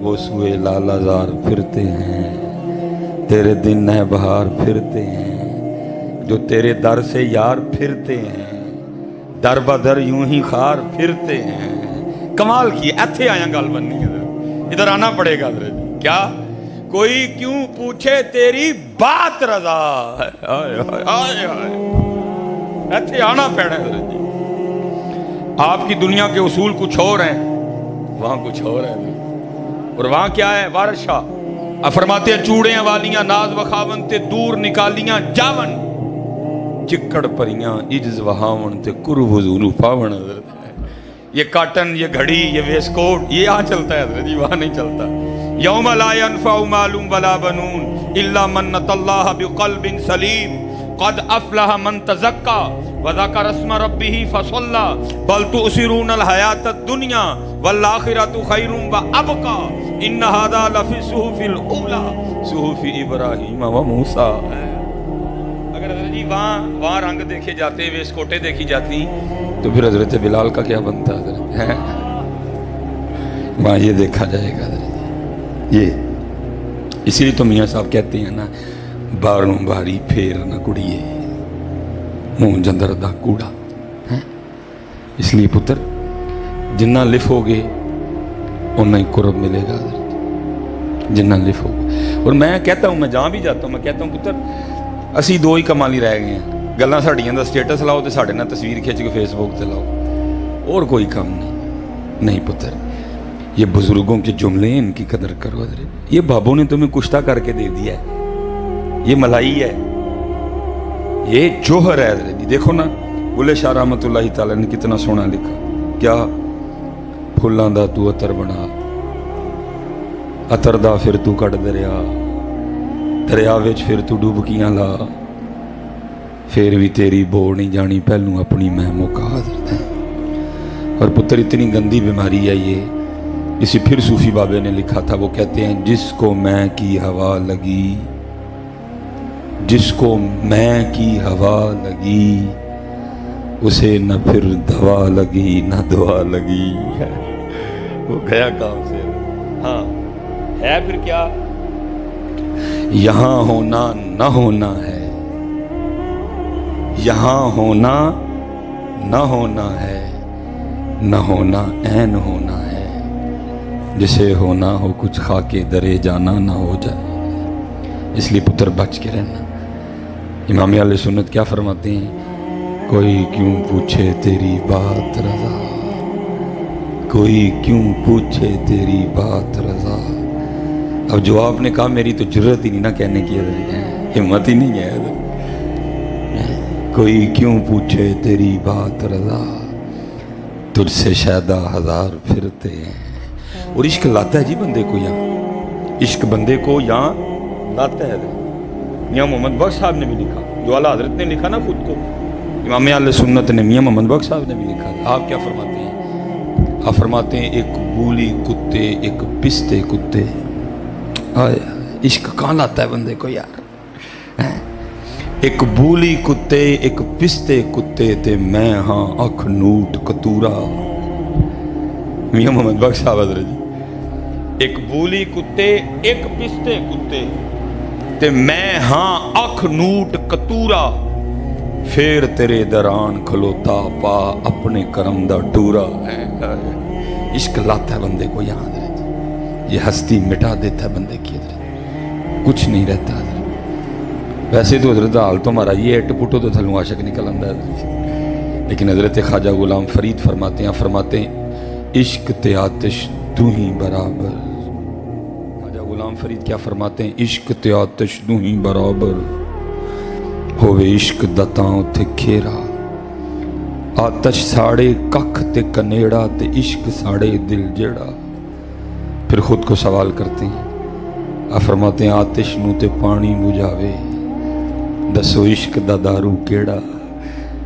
وہ سوئے لالازار پھرتے ہیں، تیرے دن ہے بہار پھرتے ہیں، جو تیرے در سے یار پھرتے ہیں، در بدر یوں ہی خار پھرتے ہیں۔ کمال کی ایتھے آیا گل بننی ہے، ادھر آنا پڑے گا حضرت جی۔ کیا کوئی کیوں پوچھے تیری بات رضا، ایتھے آنا پڑے حضرت جی۔ آپ کی دنیا کے اصول کچھ اور ہیں، وہاں کچھ اور ہے، اور وہاں کیا ہے؟ وارشا فرماتے ہیں چوڑیاں والیاں ناز وخاون تے دور نکالیاں جاون، چکڑ پریاں عجز وہاون تے قرب حضور پاون۔ حضرت یہ کاٹن، یہ گھڑی، یہ ویس کوٹ، یہ یہاں چلتا ہے حضرت جی، وہاں نہیں چلتا۔ یوم لا ينفع مال ولا بنون الا من اتى الله بقلب سلیم قد افلح من تزکا وذکر اسم ربه فصلى بل تؤثرون الحیاۃ الدنیا والآخرۃ خیر وابقى ان هذا لفی الصحف الاولی صحف ابراہیم وموسیٰ۔ اگر حضرت جی وہاں رنگ دیکھے جاتے، ویس کوٹیں دیکھی جاتی، تو پھر حضرت بلال کا کیا بنتا حضرت؟ وہاں یہ دیکھا جائے گا حضرت، یہ اسی لیے تو میاں صاحب کہتے ہیں نا، باروں باری پھیر نہ کڑیے منہ جندر دا کوڑا۔ اس لیے پتر جنہ لفو گے اتنا ہی قرب ملے گا حضرت، جنہ لفو گے۔ اور میں کہتا ہوں، میں جہاں بھی جاتا ہوں میں کہتا ہوں پتر اسی دو ہی کمالی رہ گئے ہیں، گلاں ساڑیاں دا سٹیٹس لاؤ تے ساڑے نہ تصویر کھینچ کے فیس بک تے لاؤ، اور کوئی کام نہیں پتر۔ یہ بزرگوں کے جملے ہیں، ان کی قدر کرو حضرت۔ یہ بابوں نے تمہیں کشتہ کر کے دے دیا ہے، یہ ملائی ہے، یہ جوہر ہے حضرت جی۔ دیکھو نا بلے شاہ رحمت اللہ تعالیٰ نے کتنا سونا لکھا، کیا پھلاں دا تو عطر بنا، عطر دا پھر تو کٹ دریا، دریا وچ پھر تو ڈوبکیاں لا، پھر بھی تیری بوڑ نہیں جانی پہلوں اپنی میں موقع حضرت ہے۔ اور پتر اتنی گندی بیماری ہے یہ، اسی پھر صوفی بابے نے لکھا تھا، وہ کہتے ہیں جس کو میں کی ہوا لگی، جس کو میں کی ہوا لگی اسے نہ پھر دوا لگی نہ دعا لگی۔ وہ گیا کام سے۔ ہاں ہے پھر کیا؟ یہاں ہونا نہ ہونا ہے، یہاں ہونا نہ ہونا ہے، نہ ہونا عین ہونا ہے، جسے ہونا ہو کچھ کھا کے درے جانا نہ ہو جائے۔ اس لیے پتر بچ کے رہنا۔ امام اہل سنت کیا فرماتے ہیں؟ کوئی کیوں پوچھے تیری بات رضا، کوئی کیوں پوچھے تیری بات رضا۔ اب جو آپ نے کہا میری تو جرت ہی نہیں نہ کہنے کی، ہمت ہی نہیں ہے۔ کوئی کیوں پوچھے تیری بات رضا، تجھ سے شیدا ہزار پھرتے ہیں۔ اور عشق لاتا ہے جی بندے کو یہاں، عشق بندے کو یہاں لاتا ہے۔ میاں محمد بخش صاحب نے بھی لکھا، جو اعلیٰ حضرت نے لکھا نا خود کو، امام اہل سنت نے میاں محمد بخش صاحب نے بھی لکھا۔ آپ کیا فرماتے ہیں؟ آپ فرماتے ہیں ایک بولی کتے ایک پستے کتے۔ عشق کہاں لاتا ہے بندے کو یار؟ ایک بولی کتے ایک پستے کتے تے میں ہاں اکھ نوٹ کتورا۔ میاں محمد بخش صاحب حضرت جی، ایک بولی کتے ایک پستے کتے تے میں ہاں اکھ نوٹ کتورا، پھر تیرے دران کھلوتا پا اپنے کرم دا ٹورا۔ عشق لاتا ہے بندے کو یہاں حضرت، یہ ہستی مٹا دیتا ہے بندے کی حضرت، کچھ نہیں رہتا حضرت۔ ویسے تو حضرت حال تو ہمارا یہ اٹ پٹو تو تھلوں عاشق نکل آندہ ہے، لیکن حضرت خواجہ غلام فرید فرماتے ہیں عشق تے آتش تو ہی برابر۔ خواجہ غلام فرید کیا فرماتے ہیں؟ عشق تے آتش تو ہی برابر، ہووے عشق دتاں اتھے کھیرا، آتش ساڑے ککھ تے کنیڑا تے عشق ساڑے دل جیڑا۔ پھر خود کو سوال کرتے ہیں، آپ فرماتے ہیں آتش نو تے پانی بجھاوے، دسو عشق دا دارو کیڑا۔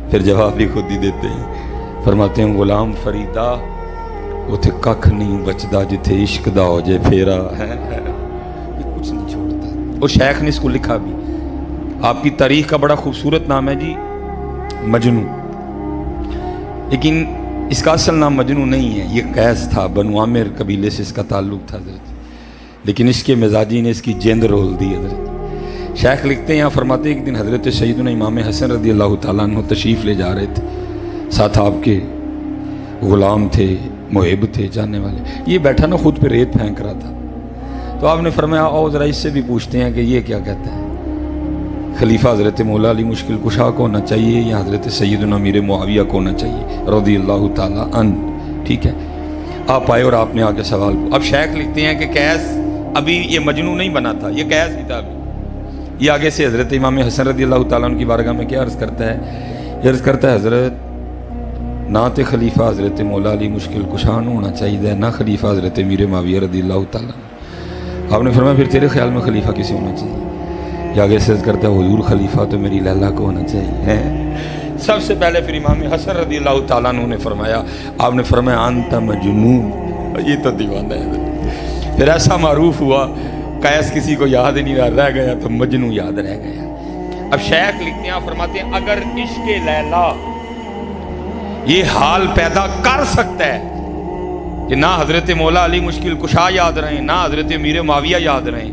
پھر جواب بھی خود ہی دیتے ہیں، فرماتے ہیں غلام فریدہ اتھے ککھ نہیں بچدا جتھے عشق دا ہو جے پھیرا۔ یہ کچھ نہیں چھوڑتا۔ اور شیخ نے اس کو لکھا بھی، آپ کی تاریخ کا بڑا خوبصورت نام ہے جی مجنوں، لیکن اس کا اصل نام مجنوں نہیں ہے، یہ قیس تھا، بنو عامر قبیلے سے اس کا تعلق تھا حضرت۔ لیکن اس کے مزاجی نے اس کی جند رول دی حضرت۔ شیخ لکھتے ہیں، یہاں فرماتے ہیں ایک دن حضرت سیدنا امام حسن رضی اللہ تعالیٰ عنہ تشریف لے جا رہے تھے، ساتھ آپ کے غلام تھے، محب تھے، جاننے والے۔ یہ بیٹھا نا خود پہ ریت پھینک رہا تھا، تو آپ نے فرمایا آؤ ذرا اس سے بھی پوچھتے ہیں کہ یہ کیا کہتا ہے، خلیفہ حضرت مولا علی مشکل کشا کو ہونا چاہیے یا حضرت سیدنا امیر معاویہ کو ہونا چاہیے رضی اللہ تعالیٰ عنہ؟ ٹھیک ہے، آپ آئے اور آپ نے آ کے سوال کو۔ اب شیخ لکھتے ہیں کہ قیس ابھی یہ مجنون نہیں بنا تھا، یہ قیس ہی تھا ابھی۔ یہ آگے سے حضرت امام حسن رضی اللہ تعالیٰ عنہ کی بارگاہ میں کیا عرض کرتا ہے؟ یہ عرض کرتا ہے حضرت نہ تے خلیفہ حضرت مولا علی مشکل کشان ہونا چاہیے، نہ خلیفہ حضرت امیر معاویہ رضی اللہ تعالیٰ عنہ۔ آپ نے فرمایا پھر تیرے خیال میں خلیفہ کسے ہونا چاہیے؟ یہ آگے سے عرض کرتا ہے حضور خلیفہ تو میری لیلا کو ہونا چاہیے۔ سب سے پہلے پھر امام حسن رضی اللہ تعالیٰ عنہ نے فرمایا، آپ نے فرمایا انت مجنون، یہ تو دیوانہ ہے۔ پھر ایسا معروف ہوا قیس کسی کو یاد ہی نہیں رہ گیا تو مجنون یاد رہ گیا۔ اب شیخ لکھتے ہیں، فرماتے ہیں اگر عشق لیلا یہ حال پیدا کر سکتا ہے کہ نہ حضرت مولا علی مشکل کشا یاد رہیں نہ حضرت امیر معاویہ یاد رہیں،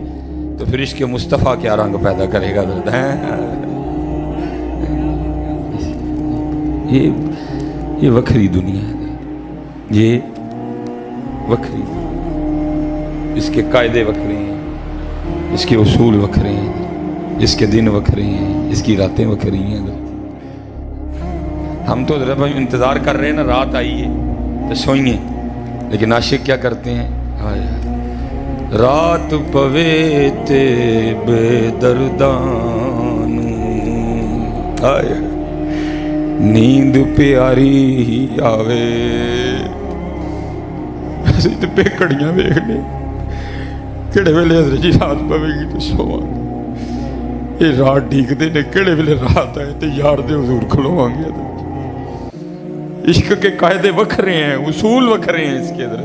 تو پھر عشق مصطفیٰ کیا رنگ پیدا کرے گا حضرت؟ یہ وکھری دنیا ہے، یہ وکھری، اس کے قاعدے وکھرے ہیں، اس کے اصول وکھرے ہیں، اس کے دن وکھرے ہیں، اس کی راتیں وکھری ہیں۔ ہم تو ذرا بھائی انتظار کر رہے ہیں نا رات آئیے تو سوئیں، لیکن عاشق کیا کرتے ہیں؟ رات پوے تے بے دردان، نیند پیاری ہی آوے، اسی تو پیکڑیاں ویکھنے کہڑے ویلے حضرت جی رات پوے گی تو سواں گے، یہ رات ڈھیکتے نے کہڑے ویلے رات آئے تو یار دے حضور کھلواں گے۔ عشق کے قاعدے وکھرے ہیں، اصول وکھرے ہیں اس کے اندر۔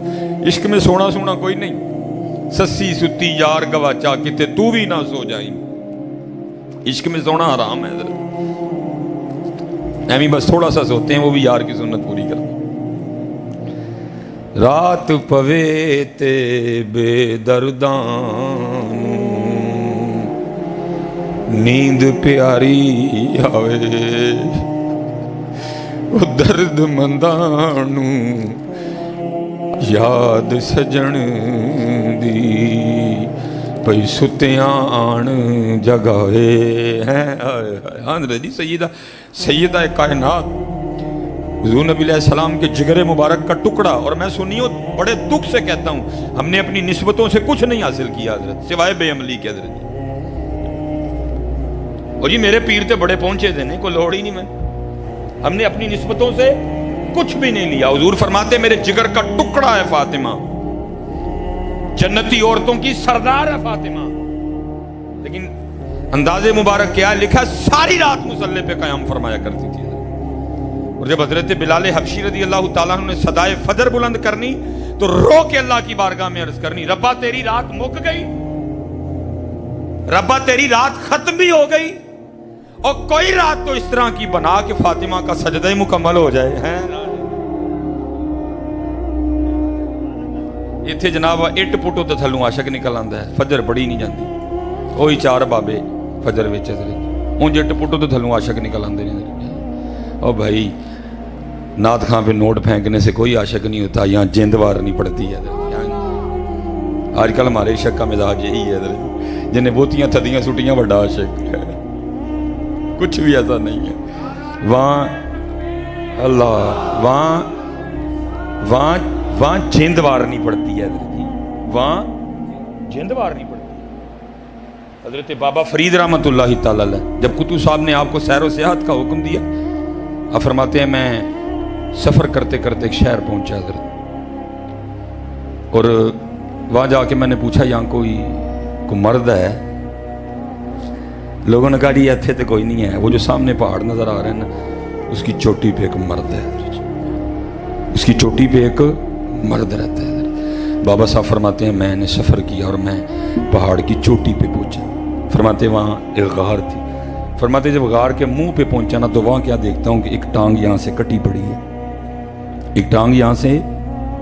عشق میں سونا سونا کوئی نہیں، سسی ستی یار گواچا کتے تو بھی نہ سو جائیں، عشق میں سونا حرام ہے حضرت۔ ایمی بس تھوڑا سا سوتے ہیں، وہ بھی یار کی سنت پوری کرتے۔ رات پوے تے بے دردان، نیند پیاری آوے، درد مندانو یاد سجن دی، پئی ستیاں آن جگاوے ہیں۔ حضرت جی سیدہ کائنات حضور نبی علیہ السلام کے جگر مبارک کا ٹکڑا، اور میں سنیوں بڑے دکھ سے کہتا ہوں ہم نے اپنی نسبتوں سے کچھ نہیں حاصل کیا حضرت، سوائے بے عملی کے حضرت جی۔ اور جی میرے پیر تے بڑے پہنچے تھے، نہیں کوئی لوڑ ہی نہیں، میں ہم نے اپنی نسبتوں سے کچھ بھی نہیں لیا۔ حضور فرماتے میرے جگر کا ٹکڑا ہے فاطمہ، جنتی عورتوں کی سردار ہے فاطمہ، لیکن انداز مبارک کیا لکھا، ساری رات مصلی پہ قیام فرمایا کرتی تھی۔ اور جب حضرت بلال حبشی رضی اللہ تعالیٰ عنہ نے صدائے فجر بلند کرنی تو رو کے اللہ کی بارگاہ میں عرض کرنی، ربا تیری رات مک گئی، ربا تیری رات ختم بھی ہو گئی، اور کوئی رات تو اس طرح کی بنا کہ فاطمہ کا سجدہ مکمل ہو جائے۔ یہ تھے جناب اٹ پٹو تو تھلوں عاشق نکل آندا ہے، فجر بڑی نہیں جاندی، وہی چار بابے فجر وچ اونج اٹ پٹو تو تھلوں عاشق نکل آندے نے۔ او بھائی نعت خاں پہ نوٹ پھینکنے سے کوئی عاشق نہیں ہوتا، یہاں جیندوار نہیں پڑتی ہے۔ آج کل ہمارے عشق کا مزاج یہی ہے، جنہیں بوتیاں تھدیاں سٹیاں بڑا عاشق ہے، کچھ بھی ایسا نہیں ہے۔ وہاں اللہ وہاں جیندوار نہیں پڑتی ہے حضرت جی، وہاں جیندوار نہیں پڑتی۔ حضرت بابا فرید رحمت اللہ تعالیٰ علیہ جب قطب صاحب نے آپ کو سیر و سیاحت کا حکم دیا، آپ فرماتے ہیں میں سفر کرتے کرتے ایک شہر پہنچا حضرت، اور وہاں جا کے میں نے پوچھا یہاں کوئی مرد ہے؟ لوگوں نے کہا جی ایتھے تو کوئی نہیں ہے، وہ جو سامنے پہاڑ نظر آ رہے ہیں نا اس کی چوٹی پہ ایک مرد ہے، اس کی چوٹی پہ ایک مرد رہتا ہے۔ بابا صاحب فرماتے ہیں میں نے سفر کیا اور میں پہاڑ کی چوٹی پہ پہنچا، فرماتے ہیں وہاں ایک غار تھی، فرماتے ہیں جب غار کے منہ پہ پہنچا نا تو وہاں کیا دیکھتا ہوں کہ ایک ٹانگ یہاں سے کٹی پڑی ہے، ایک ٹانگ یہاں سے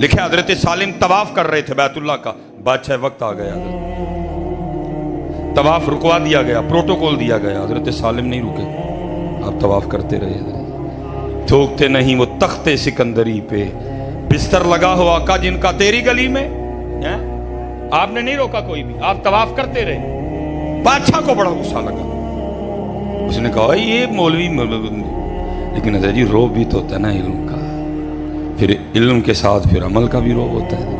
لکھے حضرت سالم طواف کر رہے تھے بیت اللہ کا. بادشاہ وقت آ گیا حضرت, طواف رکوا دیا گیا, پروٹوکول دیا گیا. حضرت سالم نہیں رکے, آپ طواف کرتے رہے حضرت. تھوکتے نہیں وہ تخت سکندری پہ, بستر لگا ہوا کا جن کا تیری گلی میں. آپ نے نہیں روکا کوئی بھی, آپ طواف کرتے رہے. بادشاہ کو بڑا غصہ لگا. اس نے کہا یہ مولوی, لیکن حضرت جی روب بھی تو ہوتا ہے نا علم کا, پھر علم کے ساتھ پھر عمل کا بھی روب ہوتا ہے.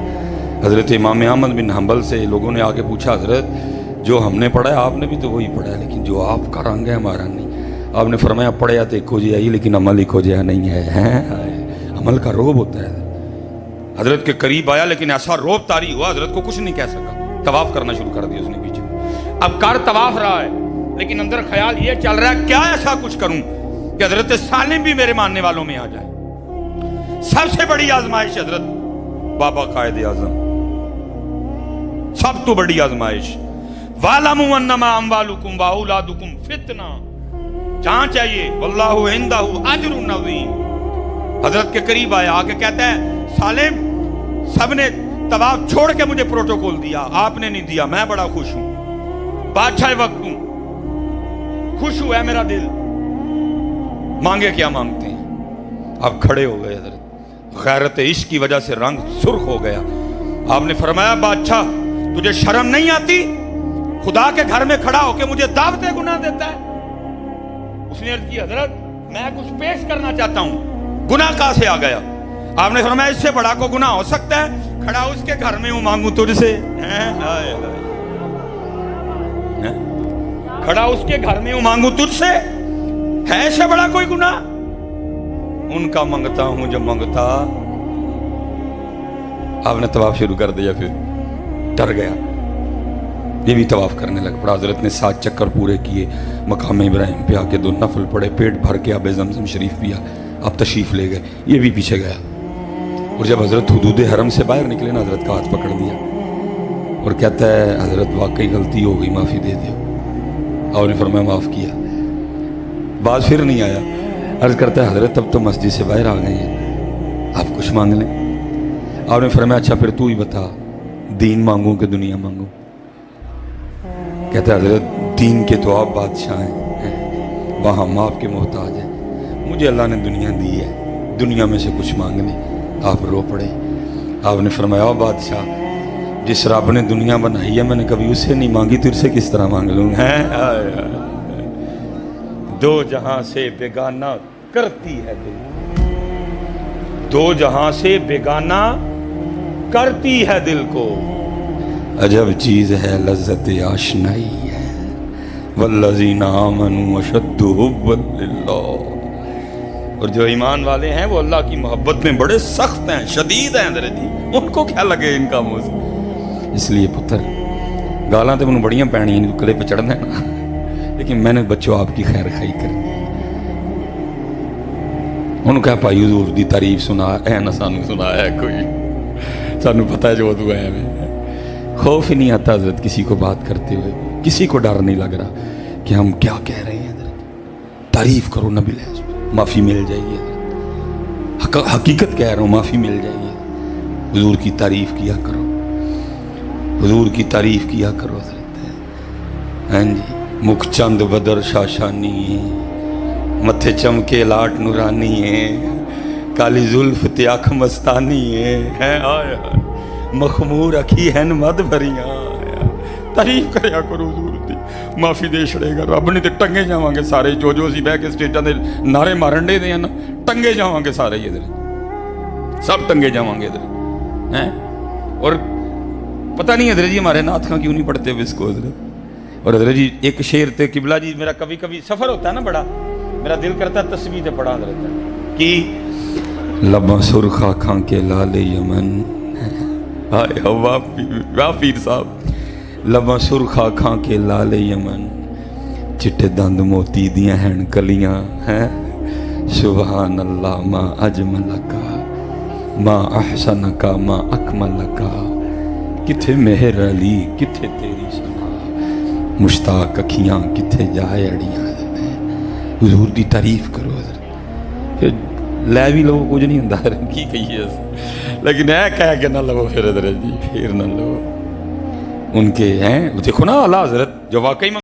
حضرت امام احمد بن حنبل سے لوگوں نے آگے پوچھا, حضرت جو ہم نے پڑھا ہے آپ نے بھی تو وہی پڑھا ہے, لیکن جو آپ کا رنگ ہے ہمارا نہیں. آپ نے فرمایا پڑھیا تو ایک ہو جائے لیکن عمل ایک ہو جائے نہیں ہے. عمل کا روب ہوتا ہے. حضرت کے قریب آیا لیکن ایسا روب طاری ہوا حضرت کو کچھ نہیں کہہ سکا. طواف کرنا شروع کر دیا اس نے پیچھے. اب کر طواف رہا ہے لیکن اندر خیال یہ چل رہا ہے کیا ایسا کچھ کروں کہ حضرت سالم بھی میرے ماننے والوں میں آ جائے. سب سے بڑی آزمائش حضرت بابا قائد اعظم, سب تو بڑی آزمائش. وَاعْلَمُوا أَنَّمَا أَمْوَالُكُمْ وَأَوْلَادُكُمْ فِتْنَةٌ, جہاں چاہیے وَاللَّهُ عِندَهُ أَجْرٌ عَظِيمٌ. حضرت کے قریب آیا, آ کے کہتا ہے سالم سب نے طواف چھوڑ کے مجھے پروٹوکول دیا, آپ نے نہیں دیا, میں بڑا خوش ہوں, بادشاہ وقت ہوں, خوش ہوا ہے میرا دل, مانگے کیا مانگتے ہیں. آپ کھڑے ہو گئے حضرت, غیرت عشق کی وجہ سے رنگ سرخ ہو گیا. آپ نے فرمایا بادشاہ تجھے شرم نہیں آتی, خدا کے گھر میں کھڑا ہو کے مجھے دعوت گناہ دیتا ہے. اس نے عرض کی حضرت میں کچھ پیش کرنا چاہتا ہوں, گناہ کہاں سے آ گیا. آپ نے فرمایا اس سے بڑا کو گناہ ہو سکتا ہے, کھڑا اس کے گھر میں ہوں مانگوں تجھ سے. کھڑا اس کے گھر میں ہوں مانگوں تجھ سے, ہے اس سے بڑا کوئی گناہ. ان کا منگتا ہوں جب منگتا. آپ نے طواف شروع کر دیا, پھر ڈر گیا, یہ بھی طواف کرنے لگ پڑا. حضرت نے 7 چکر پورے کیے, مقام ابراہیم پہ آ کے 2 نفل پڑے, پیٹ بھر کے آب زمزم شریف پیا, آپ تشریف لے گئے, یہ بھی پیچھے گیا. اور جب حضرت حدود حرم سے باہر نکلے نا, حضرت کا ہاتھ پکڑ دیا اور کہتا ہے حضرت واقعی غلطی ہو گئی, معافی دے دیو. آپ نے فرمایا معاف کیا. بعد پھر نہیں آیا. عرض کرتا ہے حضرت اب تو مسجد سے باہر آ گئے ہیں, آپ کچھ مانگ لیں. آپ نے فرمایا اچھا پھر تو ہی بتا, دین مانگوں کہ دنیا مانگوں. کہتا ہے حضرت دین کے تو آپ بادشاہ ہیں, وہاں ہم آپ کے محتاج ہیں, مجھے اللہ نے دنیا دی ہے, دنیا میں سے کچھ مانگ لیں. آپ رو پڑے. آپ نے فرمایا بادشاہ جس رب نے دنیا بنائی ہے میں نے کبھی اسے نہیں مانگی, تو اسے کس طرح مانگ لوں. دو جہاں سے بیگانہ کرتی ہے دل, دو جہاں سے بیگانہ کرتی ہے دل کو, عجب چیز ہے لذت آشنائی ہے, والذین آمنوا اشد حبا للہ. اور جو ایمان والے ہیں وہ اللہ کی محبت میں بڑے سخت ہیں, شدید ہیں حضرت جی, ان کو کیا لگے ان کا منہ. اس لیے پتر گالاں تے منوں بڑیاں پینیاں نہیں, کلے پہ چڑھنا ہے نا, لیکن میں نے بچوں آپ کی خیر خائی کرنی. انہوں کہا بھائی حضور دی تعریف سنا, اے نہ سانو سنایا ہے کوئی, سانو پتہ ہے جو دعا ہے. خوف ہی نہیں آتا حضرت کسی کو بات کرتے ہوئے, کسی کو ڈر نہیں لگ رہا کہ ہم کیا کہہ رہے ہیں. حضرت تعریف کرو نبی لہذ, معافی مل جائے گی. حقیقت کہہ رہا ہوں, معافی مل جائے گی. حضور کی تعریف کیا کرو, حضور کی تعریف کیا کرو حضرت. ہاں جی, مکھ چند بدر شاشانی ہے, متھے چمکے لاٹ نورانی ہے, کالی زلف تے آنکھ مستانی ہے, مخمور اکھی ہیں مد بھریاں. تعریف کریا کرو حضور دی, معافی دے چھڑے گا رب. نہیں تے ٹنگے جاواں گے سارے, جو اسی بہ کے سٹیجاں دے نعرے مارن دے دے نا, ٹنگے جاواں گے سارے ادھر, سب ٹنگے جاواں گے ادھر ہیں. اور پتہ نہیں حضرت جی ہمارے نعت خاں کیوں نہیں پڑھتے اب اس کو حضرت. اور حضرت جی ایک شعر تے قبلہ جی, میرا کبھی کبھی سفر ہوتا ہے نا بڑا, میرا دل کرتا ہے تسبیح تے پڑھا حضرت کی. لباں سرخ آنکھاں کے لال یمن, ہائے واہ پیر صاحب, لباں سرخ آنکھاں کے لال یمن, چٹے دند موتی دیاں ہیں کلیاں ہیں. سبحان اللہ ما اجملکا ما احسنکا ما اکملکا, کتھے مہر علی کتھے تیری سنا, مشتاق اکھیاں کتھے جائے اڑیاں. حضور دی تعریف کرو حضرت. لے بھی لو کچھ نہیں ہوں کی کہیے لیکن اے کہہ کے نہ لو پھر حضرت جی پھر نہ لو ان کے ہیں دیکھو نا اعلیٰ حضرت جو واقعی میں